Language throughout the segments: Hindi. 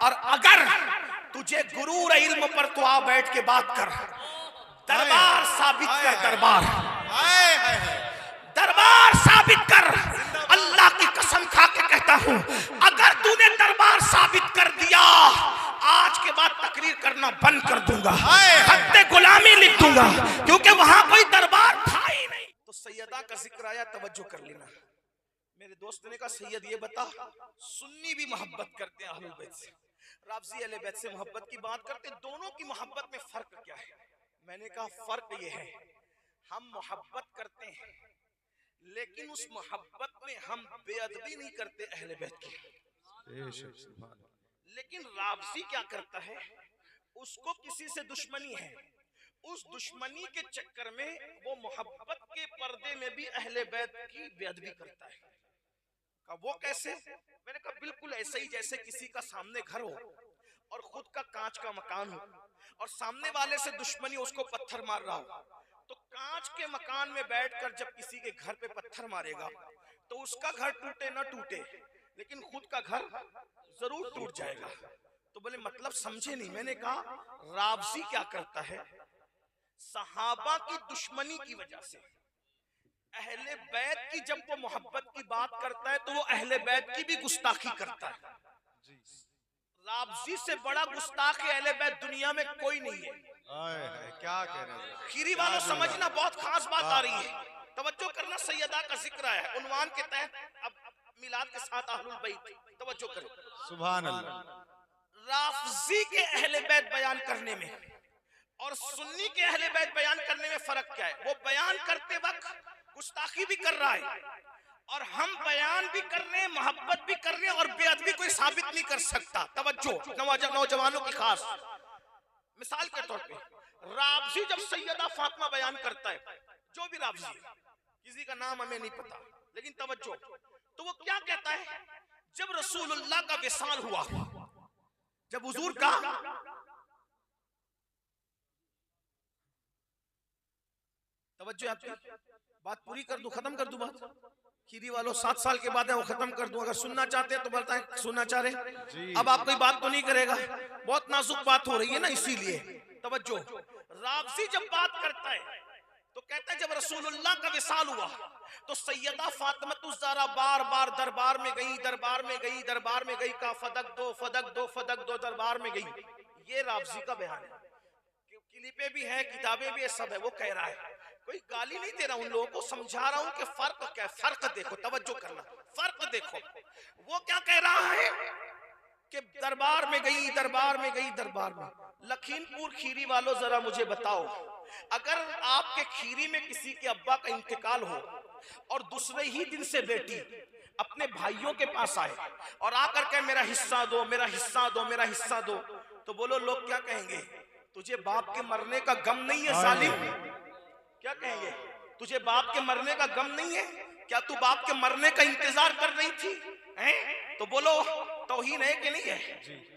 और अगर तुझे गुरूर इल्म पर तो आ बैठ के बात कर, दरबार साबित कर, दरबार साबित कर। अल्लाह की कसम खा के कहता हूं, अगर तूने दरबार साबित कर दिया, आज के बाद तकरीर करना बंद कर दूंगा, खत्ते गुलामी लिख दूंगा, क्योंकि वहां कोई दरबार था ही नहीं। तो सैयदा का जिक्र आया, तवज्जो कर लेना। मेरे दोस्त ने कहा, सैयद ये बता, सुन्नी भी मोहब्बत करते हैं अहलुल बैत से, राफजी अहले बैत से मोहब्बत की बात करते हैं, दोनों की मोहब्बत में फर्क क्या है? मैंने कहा फर्क ये है, हम मोहब्बत करते हैं लेकिन उस मोहब्बत में हम बेअदबी नहीं करते अहले बैत की। लेकिन राफजी क्या करता है, उसको किसी से दुश्मनी है, उस दुश्मनी के चक्कर में वो मोहब्बत के पर्दे में भी अहले बैत की बेअदबी करता है। कहा वो कैसे? मैंने कहा बिल्कुल ऐसे ही जैसे किसी का सामने घर हो और खुद का कांच का मकान हो और सामने वाले से दुश्मनी, उसको पत्थर मार रहा हो, तो कांच के मकान में बैठकर जब किसी के घर पे पत्थर मारेगा तो उसका घर टूटे ना टूटे लेकिन खुद का घर जरूर टूट जाएगा। तो बोले मतलब समझे नहीं। मैंने कहा राफजी क्या करता है, सहाबा की दुश्मनी की वजह से अहले बैत की जब वो मोहब्बत की बात करता है तो वो अहले बैत की भी गुस्ताखी करता है। राफजी से बड़ा गुस्ताख अहले बैत दुनिया में कोई नहीं है। क्या कह रहे हैं खीरी वालों, समझना बहुत खास बात आ रही है, तवज्जो करना। सैयदा का जिक्र है उन्वान के तहत, अब मिलाद के साथ अहलुल बैत, तवज्जो करो। सुभान अल्लाह। राफजी के अहले बैत बयान करने में और सुन्नी के अहले बैत बयान करने में फर्क क्या है? वो बयान करते वक्त गुस्ताखी भी कर रहा है और हम बयान भी कर रहे हैं, मोहब्बत भी कर रहे हैं और बेअदबी कोई साबित नहीं कर सकता। तवज्जो, नौजवानों की खास मिसाल के तौर पे, राफजी जब सैयदा फातिमा बयान करता है, जो भी राफजी, किसी का नाम हमें नहीं पता, लेकिन तवज्जो, तो वो क्या कहता है, जब रसूलुल्लाह का विसाल हुआ, जब हुजूर का तवज्जो, आपकी बात पूरी कर दूं, खत्म कर दूं बात। खीरी वालों 7 साल के बाद है वो खत्म कर दूं, अगर सुनना चाहते हैं तो बोलता है सुनना चाह रहे। अब आप कोई बात तो नहीं करेगा, बहुत नाजुक बात हो रही है ना, इसीलिए तवज्जो। राफजी जब बात करता है तो कहता है जब रसूलुल्लाह का विसाल हुआ तो सैयदा फातिमा ज़हरा बार बार दरबार में गई, दरबार में गई, दरबार में गई, का फदक दो, फदक दो, फदक दो, दरबार में गई। ये राफजी का बयान है, क्लिपें भी है, किताबें भी है, सब है। वो कह रहा है, कोई गाली नहीं दे रहा, उन लोगों को समझा रहा हूं कि फर्क क्या है। फर्क देखो, तवज्जो करना, फर्क देखो। वो क्या कह रहा है कि दरबार में गई, दरबार में गई, दरबार में। लखीमपुर खीरी वालों जरा मुझे बताओ, अगर आपके खीरी में किसी के अब्बा का इंतकाल हो और दूसरे ही दिन से बेटी अपने भाइयों के पास आए और आकर के मेरा हिस्सा दो, मेरा हिस्सा दो, मेरा हिस्सा दो, तो बोलो लोग क्या कहेंगे? तुझे बाप के मरने का गम नहीं है जालिम? क्या कहेंगे? तुझे बाप के मरने का गम नहीं है? क्या तू बाप के मरने का इंतजार कर रही थी? हैं? तो बोलो तौहीन है कि नहीं है?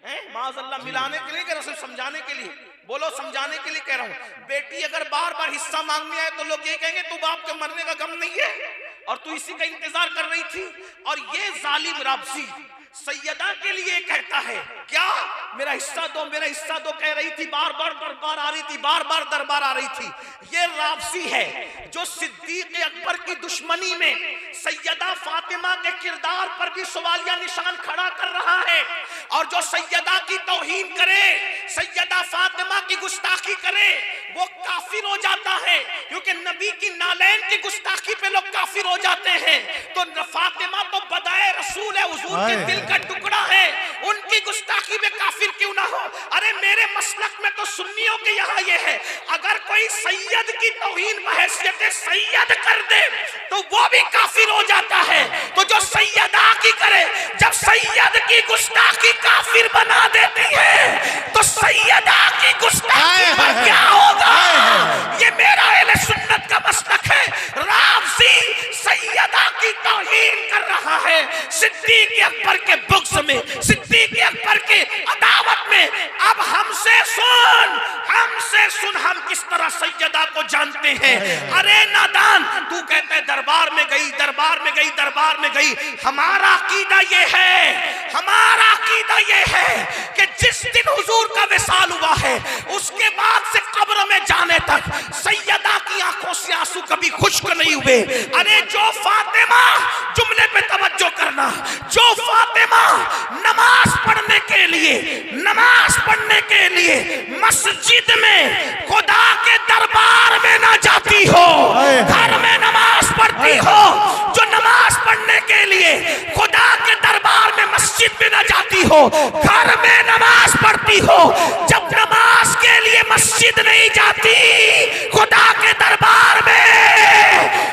हैं? माज़अल्लाह मिलाने के लिए कह रहा हूं, समझाने के लिए बोलो, समझाने के लिए कह रहा हूं। बेटी अगर बार बार हिस्सा मांगने आए तो लोग ये कहेंगे तू बाप के मरने का गम नहीं है और तू इसी का इंतजार कर रही थी। और ये जालिम राफजी सैयदा के लिए कहता है क्या, मेरा हिस्सा दो, मेरा हिस्सा दो कह रही थी, बार बार दरबार आ रही थी, बार बार दरबार आ रही थी। ये राफजी है जो सिद्दीक अकबर की दुश्मनी में सैयदा फातिमा के किरदार पर भी सवालिया निशान खड़ा कर रहा है और जो सैयदा की तौहीन करे, सैयदा फातिमा की गुस्ताखी करे, वो काफिर हो जाता है। क्योंकि नबी की नालैन की गुस्ताखी पे लोग काफिर हो जाते हैं। तो फातिमा तो बदाए रसूल है, हुजूर के दिल का टुकड़ा है, उनकी गुस्ताखी में काफिर क्यों ना हो? अरे मेरे मसलक में तो सुन्नियों के यहाँ ये है, अगर कोई सैयद की तौहीन बहैसियत सैयद कर दे तो वो भी काफिर हो जाता है। तो जो सैयदा की करे, जब सैयद की गुस्ताखी काफिर बना देती है तो सैयदा की गुस्ताखी पर क्या होगा? ये मेरा अहले सुन्नत का मसलक है। राफजी सैयदा की तौहीन कर रहा है, सिद्दीक अकबर के बुग़्ज़ में, सिद्दीक अकबर के अदावत में। अब हमसे सुन हम किस तरह सैयदा को जानते हैं। अरे नादान, तू कहते दरबार में गई, दरबार दरबार में गई, दरबार में गई। हमारा अकीदा ये है, हमारा अकीदा ये है कि जिस दिन हुजूर का विसाल हुआ है उसके बाद से कब्र में जाने तक सैयदा की आंखों से आंसू कभी खुश्क नहीं हुए। अरे जो फातिमा, जुमले पे तवज्जो करना, जो फातिमा नमाज पढ़ने के लिए, नमाज पढ़ने के लिए मस्जिद में खुदा के दरबार में ना जाती हो, घर में नमाज पढ़ती हो, जो नमाज पढ़ने के लिए खुदा के दरबार में मस्जिद में ना जाती हो, घर में नमाज पढ़ती हो, जब नमाज के लिए मस्जिद नहीं जाती खुदा के दरबार में,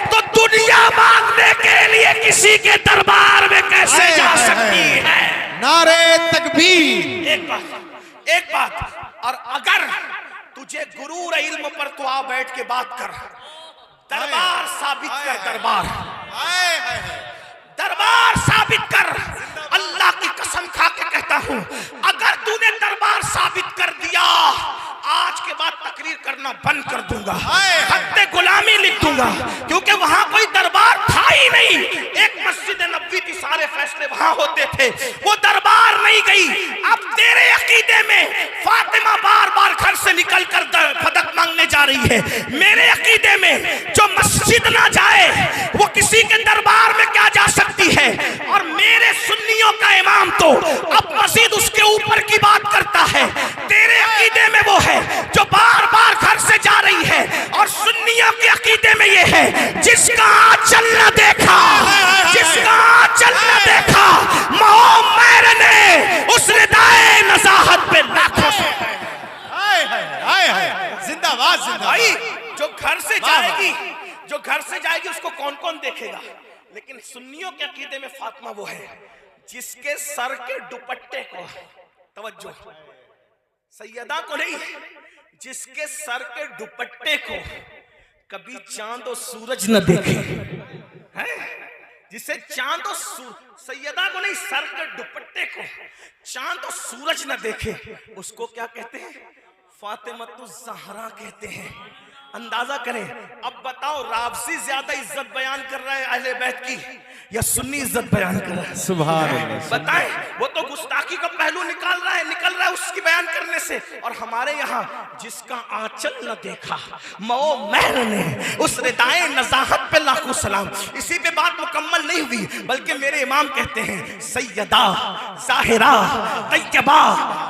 तो दुनिया मांगने के लिए किसी के दरबार में कैसे जा सकती है? नारे तकबीर। एक बात, और अगर तुझे गुरूर इल्म पर तो आ बैठ के बात कर, दरबार साबित कर, दरबार साबित कर। अल्लाह की कसम खा के कहता हूं, अगर तूने दरबार साबित कर दिया, आज के बाद तकरीर करना बंद कर दूंगा, खत्ते गुलामी लिख दूंगा, क्योंकि वहां कोई दरबार था ही नहीं। एक मस्जिद नबवी थी, सारे फैसले वहां होते थे, वो दरबार नहीं गई। अब तेरे अकीदे में फातिमा बार बार घर से निकल कर फदक मांगने जा रही है, मेरे अकीदे में जो मस्जिद ना जाए वो किसी के दरबार में क्या जा सकती है? और मेरे सुन्नियों का इमाम तो अब मजीद उसके ऊपर की बात करता है। तेरे अकीदे में वो है जो बार बार घर से जा रही है, और सुन्नियों के अकीदे में ये है जिसका आंचल न देखा, जिसका आंचल न देखा मोहम्मद ने उस रिदाए नज़ाहत पे लाखों से जिंदाबाद भाई। जिंदाबाद। जो घर से जाएगी, जो घर से जाएगी उसको कौन कौन देखेगा? लेकिन सुन्नियों के अकीदे में फातिमा वो है जिसके सर के दुपट्टे को, तवज्जो, सैयदा को नहीं, जिसके सर के दुपट्टे को कभी चांद और सूरज न देखे, है? जिसे चांद और सैयदा को नहीं, सर के दुपट्टे को चांद और सूरज न देखे, उसको क्या कहते हैं? फातिमतुज़ ज़हरा कहते हैं। अंदाजा करें। अब बताओ, रावसी ज्यादा इज्जत बयान कर रहा है अहले बैत की या सुन्नी इज्जत बयान कर रहा है? सुभान अल्लाह। बताएं, वो तो गुस्ताखी का पहलू निकाल रहा है उसकी बयान करने से। और हमारे यहाँ जिसका आंचल न देखा मो महर ने उस रिदाए नज़ाहत पे लाखों सलाम। इसी पे बात मुकम्मल नहीं हुई, बल्कि मेरे इमाम कहते हैं सैयदा ज़ाहिरा तैयबा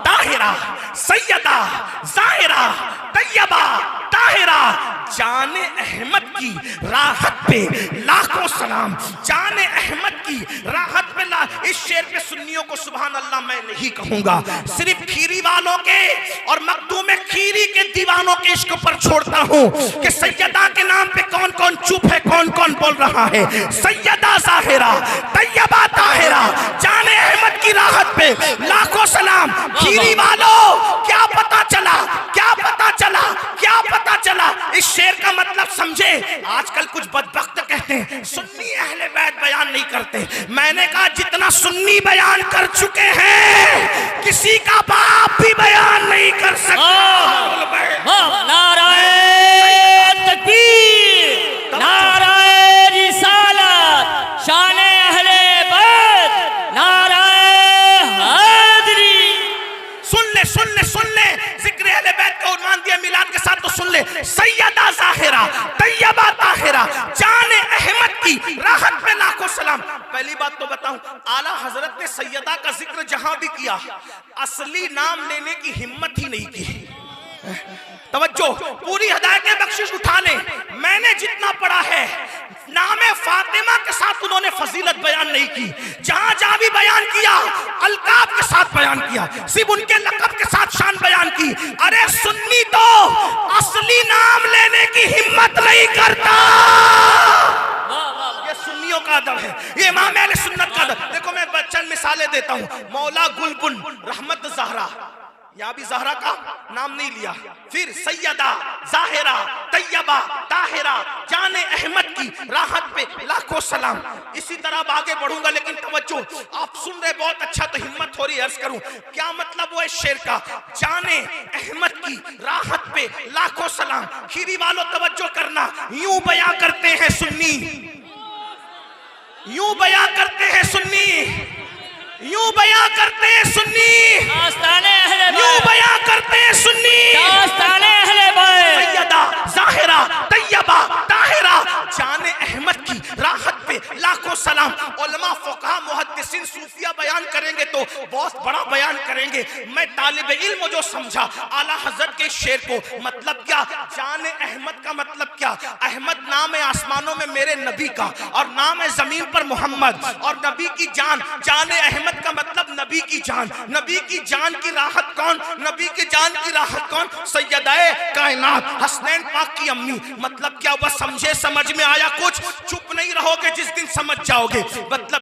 ताहिरा, सैयदा ज़ाहिरा तैयबा ताहिरा, जाने अहमद की राहत पे लाखों सलाम, जाने अहमद की राहत पे इस शेर पे सुन्नियों को सुभान अल्लाह मैं नहीं कहूंगा, सिर्फ खीरी वालों के और मखदूम खीरी के दीवानों के इश्क पर छोड़ता हूं कि सैयदा के नाम पे कौन कौन चुप है, कौन कौन बोल रहा है। सैयदा ज़ाहिरा तैयबा ताहिरा, जाने अहमद की राहत पे लाखों सलाम। खीरी वालों, क्या पता चला, क्या पता चला, क्या पता चला? इस शेर का मतलब समझे। आजकल कुछ बदबख्त कहते हैं सुन्नी अहले बैत बयान नहीं करते। मैंने कहा जितना सुन्नी बयान कर चुके हैं किसी का बाप भी बयान नहीं कर सकता। नाराए तकबीर, नाराए रिसालत, शाने अहले बैत, नाराए हैदरी। सुन ले, सुन ले, सुन ले, जिक्र अहले बैत का उन्वान दिया मिलाद के साथ, तो सुन ले। सैयदा ज़ाहिरा तैयबा ताहिरा, जाने अहमद की राहत पे लाखों सलाम। पहली बात तो बताऊं, आला हजरत ने सैयदा का जिक्र जहां भी किया असली नाम लेने की हिम्मत ही नहीं की। तवज्जो, पूरी हिदायत बख्शिश उठा ले। मैंने जितना पढ़ा है नामे फातिमा के साथ उन्होंने फजीलत बयान नहीं की, जहां जहां भी बयान किया अलकाब के साथ बयान किया, सिर्फ उनके लक़ब के साथ शान बयान की। अरे सुन्नी तो असली नाम लेने की हिम्मत नहीं करता। ये सुन्नियों का अदब है, ये इमाम अहले सुन्नत का अदब। देखो मैं चंद मिसालें देता हूं। मौला गुलबुन रहमत ज़हरा, यहाँ भी ज़हरा का नाम नहीं लिया। फिर सैयदा ज़ाहिरा तैयबा ताहिरा, जाने अहमद की राहत पे लाखों सलाम। इसी तरह आगे बढ़ूंगा, लेकिन तवज्जो, आप सुन रहे बहुत अच्छा, तो हिम्मत हो रही है अर्ज करूं क्या मतलब वो है शेर का। जाने अहमद की राहत पे लाखों सलाम। खीरी वालों तवज्जो करना, यूं बयां करते हैं सुन्नी, यूं बयां करते हैं सुन्नी, यूं बयां करते हैं सुन्नी, आस्ताने अहले यूं बैत, बयां करते हैं सुन्नी। आस्ताने अहले बैत, सैयदा जाहिरा तैयबा ताहिरा जाने अहमद की राहत पे लाखों सलाम। उलमा फुकहा मुहद्दिसीन सूफिया बयान करेंगे तो बहुत बड़ा बयान करेंगे। मैं तालिब इल्म जो समझा आला हजरत के शेर को, मतलब क्या, जाने अहमद का मतलब क्या? अहमद नाम है आसमानों में मेरे नबी का और नाम है जमीन पर मोहम्मद, और नबी की जान, जाने अहमद का मतलब नबी की जान। नबी की जान की राहत कौन? नबी की जान की राहत कौन? सैयदाए कायनात हसनैन पाक की अम्मी। मतलब क्या? बस समझे, समझ में आया कुछ? चुप नहीं रहोगे, जिस दिन समझ जाओगे। मतलब